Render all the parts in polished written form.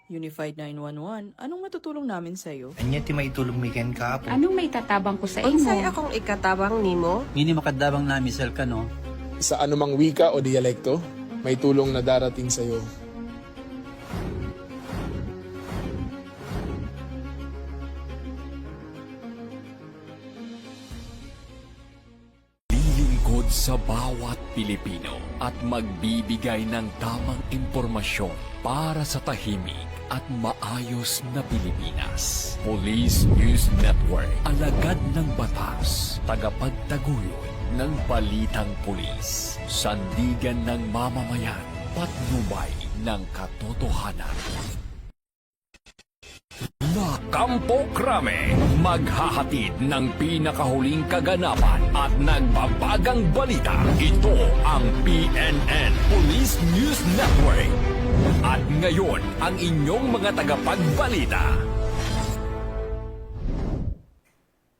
Unified 911, anong matutulong namin sa'yo? Anya ti maitulong mi ken kahapon. Anong may tatabang ko sa Unsay imo? akong ikatabang nimo? Ngini makadabang na misal ka no. Sa anumang wika o dialekto, may tulong na darating sa iyo. Lilingkod sa bawat Pilipino at magbibigay ng tamang impormasyon para sa tahimik at maayos na Pilipinas. Police News Network, alagad ng batas, tagapagtaguyod ng balitang pulis, sandigan ng mamamayan, patnubay ng katotohanan. La Campo Crame, maghahatid ng pinakahuling kaganapan at nagbabagang balita. Ito ang PNN Police News Network. At ngayon, ang inyong mga tagapagbalita.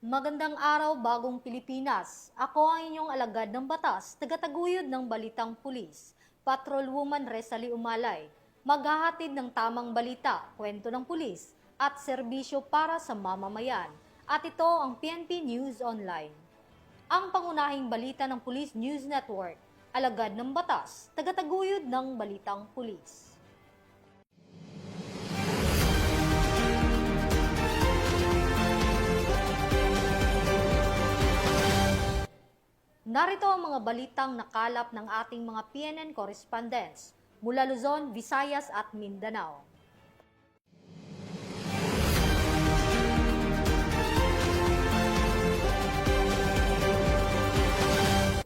Magandang araw, bagong Pilipinas. Ako ang inyong alagad ng batas, tagataguyod ng balitang pulis, Patrolwoman Resali Umalay. Maghahatid ng tamang balita, kwento ng pulis, at serbisyo para sa mamamayan. At ito ang PNP News Online. Ang pangunahing balita ng Police News Network, alagad ng batas, tagataguyod ng balitang pulis. Narito ang mga balitang nakalap ng ating mga PNN correspondents mula Luzon, Visayas at Mindanao.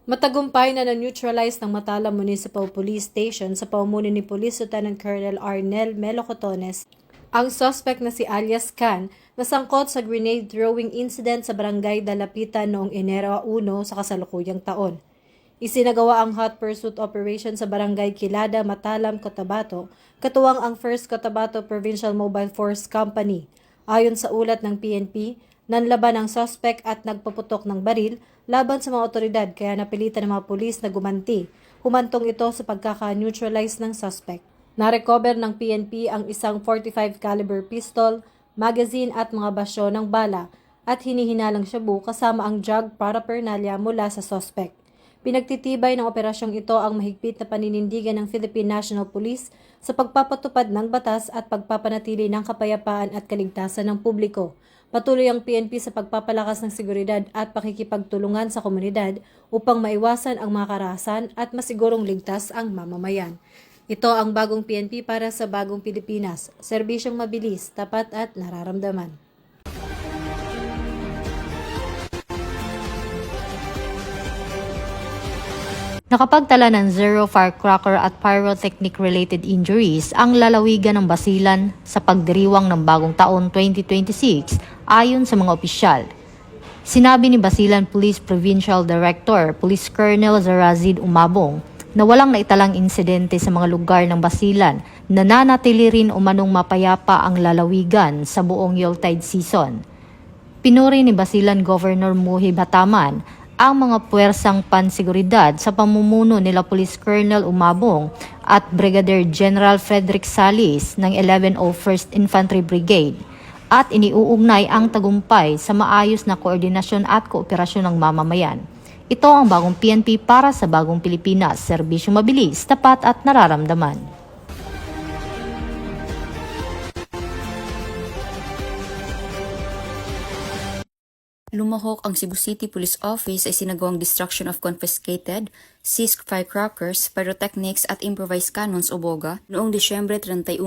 Matagumpay na na-neutralize ng Matala Municipal Police Station sa pamumuno ni Police Lieutenant Colonel Arnel Melocotones ang suspect na si alias Can na sangkot sa grenade throwing incident sa barangay Dalapitan noong Enero 1 sa kasalukuyang taon. Isinagawa ang hot pursuit operation sa barangay Kilada, Matalam, Cotabato, katuwang ang 1st Cotabato Provincial Mobile Force Company. Ayon sa ulat ng PNP, nanlaban ang suspect at nagpaputok ng baril laban sa mga otoridad kaya napilitan ng mga pulis na gumanti. Humantong ito sa pagkaka-neutralize ng suspect. Narecover ng PNP ang isang .45 caliber pistol, magazine at mga basyo ng bala at hinihinalang shabu kasama ang drug paraphernalia mula sa suspect. Pinagtitibay ng operasyong ito ang mahigpit na paninindigan ng Philippine National Police sa pagpapatupad ng batas at pagpapanatili ng kapayapaan at kaligtasan ng publiko. Patuloy ang PNP sa pagpapalakas ng seguridad at pakikipagtulungan sa komunidad upang maiwasan ang mga karahasan at masigurong ligtas ang mamamayan. Ito ang bagong PNP para sa bagong Pilipinas, serbisyong mabilis, tapat at nararamdaman. Nakapagtala ng 0 firecracker at pyrotechnic-related injuries ang lalawigan ng Basilan sa pagdiriwang ng bagong taon 2026 ayon sa mga opisyal. Sinabi ni Basilan Police Provincial Director, Police Colonel Zarazid Umabong, na walang naitalang insidente sa mga lugar ng Basilan na nanatili rin umanong mapayapa ang lalawigan sa buong Yuletide season. Pinuri ni Basilan Governor Muhib Hataman ang mga puwersang pansiguridad sa pamumuno nila Police Colonel Umabong at Brigadier General Frederick Salis ng 1101st Infantry Brigade at iniuugnay ang tagumpay sa maayos na koordinasyon at kooperasyon ng mamamayan. Ito ang bagong PNP para sa bagong Pilipinas, serbisyong mabilis, tapat at nararamdaman. Lumahok ang Cebu City Police Office ay sinagawang destruction of confiscated, seized firecrackers, pyrotechnics at improvised cannons o boga noong Disyembre 31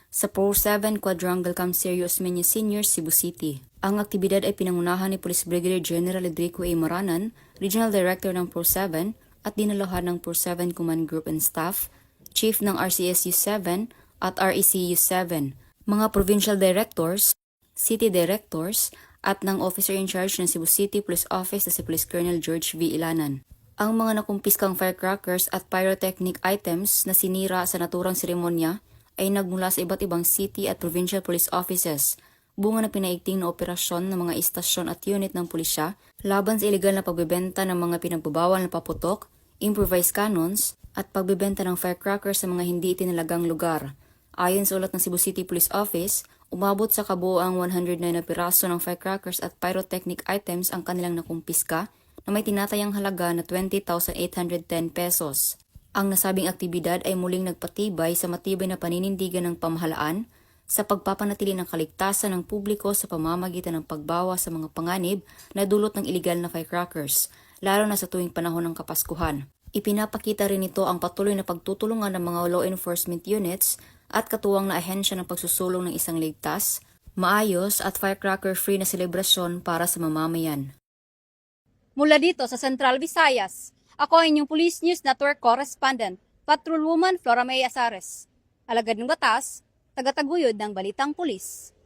sa 47 Quadrangle Camp Serious Menu Senior, Cebu City. Ang aktibidad ay pinangunahan ni Police Brigadier General Edrico A. Moranan, Regional Director ng 47 at dinalahan ng 47 Command Group and Staff, Chief ng RCSU 7 at RECU 7, mga Provincial Directors, City Directors, at ng Officer in Charge ng Cebu City Police Office na si Police Colonel George V. Ilanan. Ang mga nakumpiskang firecrackers at pyrotechnic items na sinira sa naturang seremonya ay nagmula sa iba't ibang city at provincial police offices, bunga na pinaigting na operasyon ng mga istasyon at unit ng pulisya laban sa iligal na pagbebenta ng mga pinagbabawal na paputok, improvised cannons, at pagbebenta ng firecrackers sa mga hindi itinalagang lugar. Ayon sa ulat ng Cebu City Police Office, umabot sa kabuoang 109 na piraso ng firecrackers at pyrotechnic items ang kanilang nakumpiska na may tinatayang halaga na 20,810 pesos. Ang nasabing aktibidad ay muling nagpatibay sa matibay na paninindigan ng pamahalaan sa pagpapanatili ng kaligtasan ng publiko sa pamamagitan ng pagbawa sa mga panganib na dulot ng iligal na firecrackers, lalo na sa tuwing panahon ng Kapaskuhan. Ipinapakita rin ito ang patuloy na pagtutulungan ng mga law enforcement units at katuwang na ahensya ng pagsusulong ng isang ligtas, maayos at firecracker-free na selebrasyon para sa mamamayan. Mula dito sa Central Visayas, ako ang inyong Police News Network Correspondent, Patrolwoman Flora May Azares. Alagad ng batas, tagataguyod ng Balitang Pulis.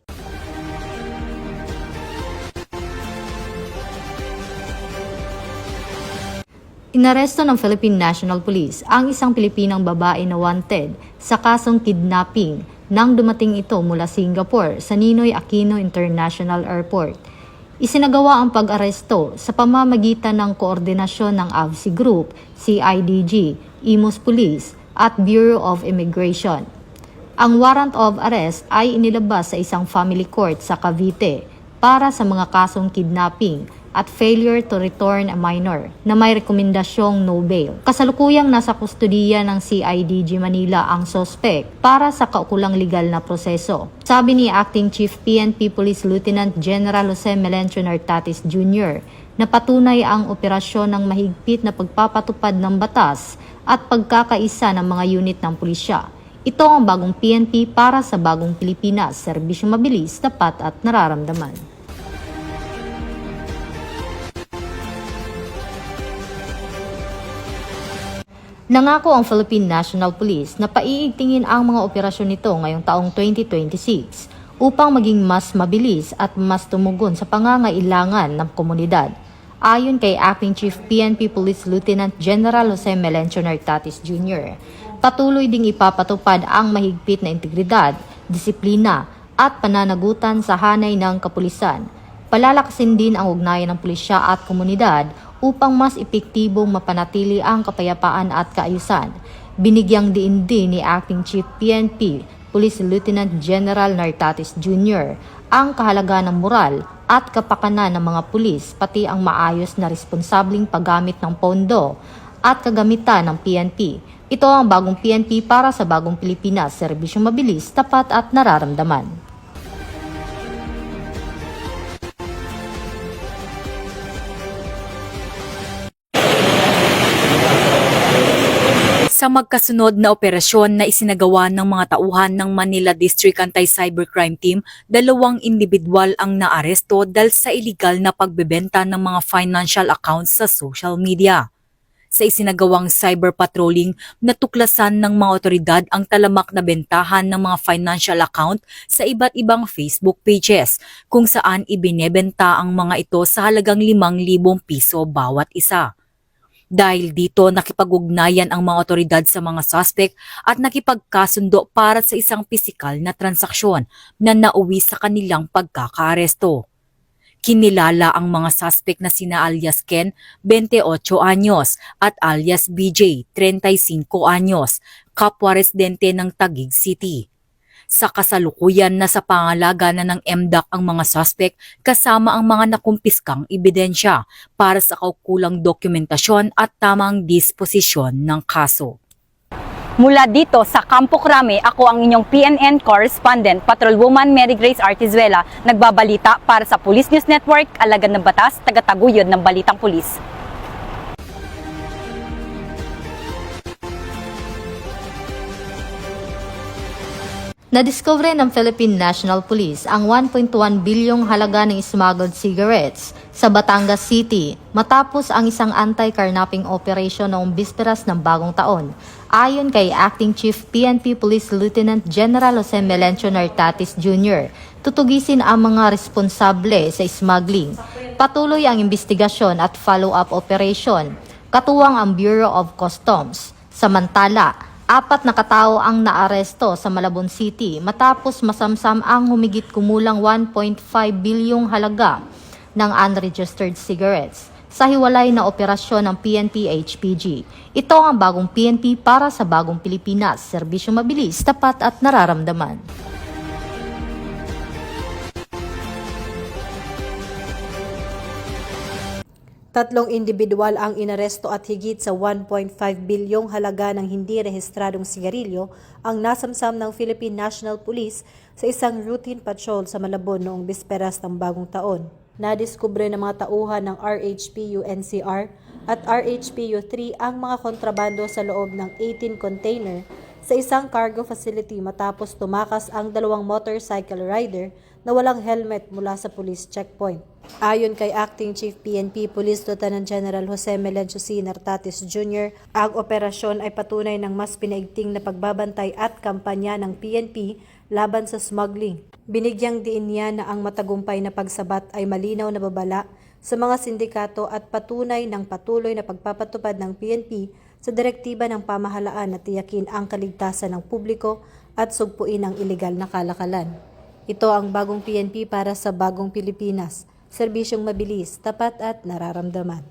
Inaresto ng Philippine National Police ang isang Pilipinang babae na wanted sa kasong kidnapping nang dumating ito mula Singapore sa Ninoy Aquino International Airport. Isinagawa ang pag-aresto sa pamamagitan ng koordinasyon ng AVSI Group, CIDG, Imus Police at Bureau of Immigration. Ang warrant of arrest ay inilabas sa isang family court sa Cavite para sa mga kasong kidnapping at failure to return a minor na may rekomendasyong no bail. Kasalukuyang nasa kustudiya ng CIDG Manila ang sospek para sa kaukulang legal na proseso. Sabi ni Acting Chief PNP Police Lieutenant General Jose Melencio Nartatis Jr. na patunay ang operasyon ng mahigpit na pagpapatupad ng batas at pagkakaisa ng mga unit ng pulisya. Ito ang bagong PNP para sa bagong Pilipinas, serbisyong mabilis, tapat at nararamdaman. Nangako ang Philippine National Police na paiigtingin ang mga operasyon nito ngayong taong 2026 upang maging mas mabilis at mas tumugon sa pangangailangan ng komunidad. Ayon kay Acting Chief PNP Police Lieutenant General Jose Melencio Nartatis Jr., patuloy ding ipapatupad ang mahigpit na integridad, disiplina at pananagutan sa hanay ng kapulisan. Palalakasin din ang ugnayan ng pulisya at komunidad upang mas epektibong mapanatili ang kapayapaan at kaayusan. Binigyang diin din ni Acting Chief PNP Police Lieutenant General Nartatis Jr. ang kahalagaan ng moral at kapakanan ng mga pulis pati ang maayos na responsabling paggamit ng pondo at kagamitan ng PNP. Ito ang bagong PNP para sa bagong Pilipinas, serbisyong mabilis, tapat at nararamdaman. Sa magkasunod na operasyon na isinagawa ng mga tauhan ng Manila District Anti-Cybercrime Team, 2 individual ang naaresto dahil sa iligal na pagbebenta ng mga financial accounts sa social media. Sa isinagawang cyber patrolling, natuklasan ng mga otoridad ang talamak na bentahan ng mga financial account sa iba't ibang Facebook pages kung saan ibinebenta ang mga ito sa halagang 5,000 piso bawat isa. Dahil dito nakipag-ugnayan ang mga otoridad sa mga suspect at nakipagkasundo para sa isang pisikal na transaksyon na nauwi sa kanilang pagkakaaresto. Kinilala ang mga suspect na sina alias Ken, 28 anyos at alias BJ, 35 anyos, kapwa residente ng Taguig City. Sa kasalukuyan na sa pangalaga na ng MDAC ang mga suspect kasama ang mga nakumpiskang ebidensya para sa kaukulang dokumentasyon at tamang disposisyon ng kaso. Mula dito sa Campo Crame, ako ang inyong PNN Correspondent, Patrolwoman Mary Grace Artizuela, nagbabalita para sa Police News Network, alagad ng batas, tagataguyod ng Balitang Pulis. Nadiskubre ng Philippine National Police ang 1.1 bilyong halaga ng smuggled cigarettes sa Batangas City matapos ang isang anti-carnapping operation noong bisperas ng bagong taon. Ayon kay Acting Chief PNP Police Lieutenant General Jose Melencio Nartatis Jr., tutugisin ang mga responsable sa smuggling. Patuloy ang investigasyon at follow-up operation, katuwang ang Bureau of Customs. Samantala, 4 na katao ang naaresto sa Malabon City matapos masamsam ang humigit kumulang 1.5 bilyong halaga ng unregistered cigarettes. sa hiwalay na operasyon ng PNP-HPG. Ito ang bagong PNP para sa bagong Pilipinas, serbisyong mabilis, tapat at nararamdaman. Tatlong individual ang inaresto at higit sa 1.5 bilyong halaga ng hindi rehistradong sigarilyo ang nasamsam ng Philippine National Police sa isang routine patrol sa Malabon noong bisperas ng bagong taon. Nadiskubre ng mga tauhan ng RHPU-NCR at RHPU-3 ang mga kontrabando sa loob ng 18 container sa isang cargo facility matapos tumakas ang dalawang motorcycle rider na walang helmet mula sa police checkpoint. Ayon kay Acting Chief PNP Police Lieutenant General Jose Melencio C. Nartatis Jr., ang operasyon ay patunay ng mas pinaigting na pagbabantay at kampanya ng PNP laban sa smuggling. Binigyang diin niya na ang matagumpay na pagsabat ay malinaw na babala sa mga sindikato at patunay ng patuloy na pagpapatupad ng PNP sa direktiba ng pamahalaan na tiyakin ang kaligtasan ng publiko at sugpuin ang ilegal na kalakalan. Ito ang bagong PNP para sa bagong Pilipinas, serbisyong mabilis, tapat at nararamdaman.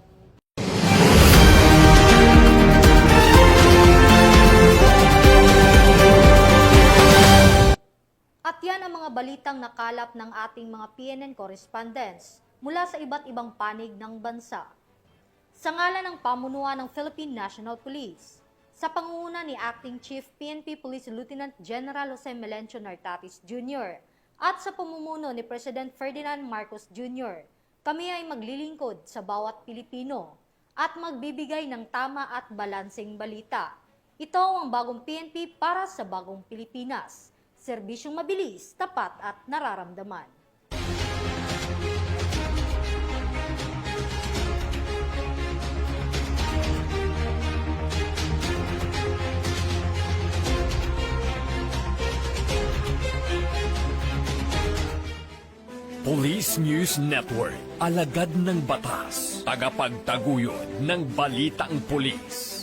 At yan ang mga balitang nakalap ng ating mga PNN correspondents mula sa iba't ibang panig ng bansa. Sa ngalan ng pamunuan ng Philippine National Police, sa pangunguna ni Acting Chief PNP Police Lieutenant General Jose Melencio Nartatis Jr. at sa pamumuno ni President Ferdinand Marcos Jr., kami ay maglilingkod sa bawat Pilipino at magbibigay ng tama at balanseng balita. Ito ang bagong PNP para sa bagong Pilipinas. Serbisyong mabilis, tapat at nararamdaman. Police News Network, alagad ng batas, tagapagtaguyod ng balitang pulis.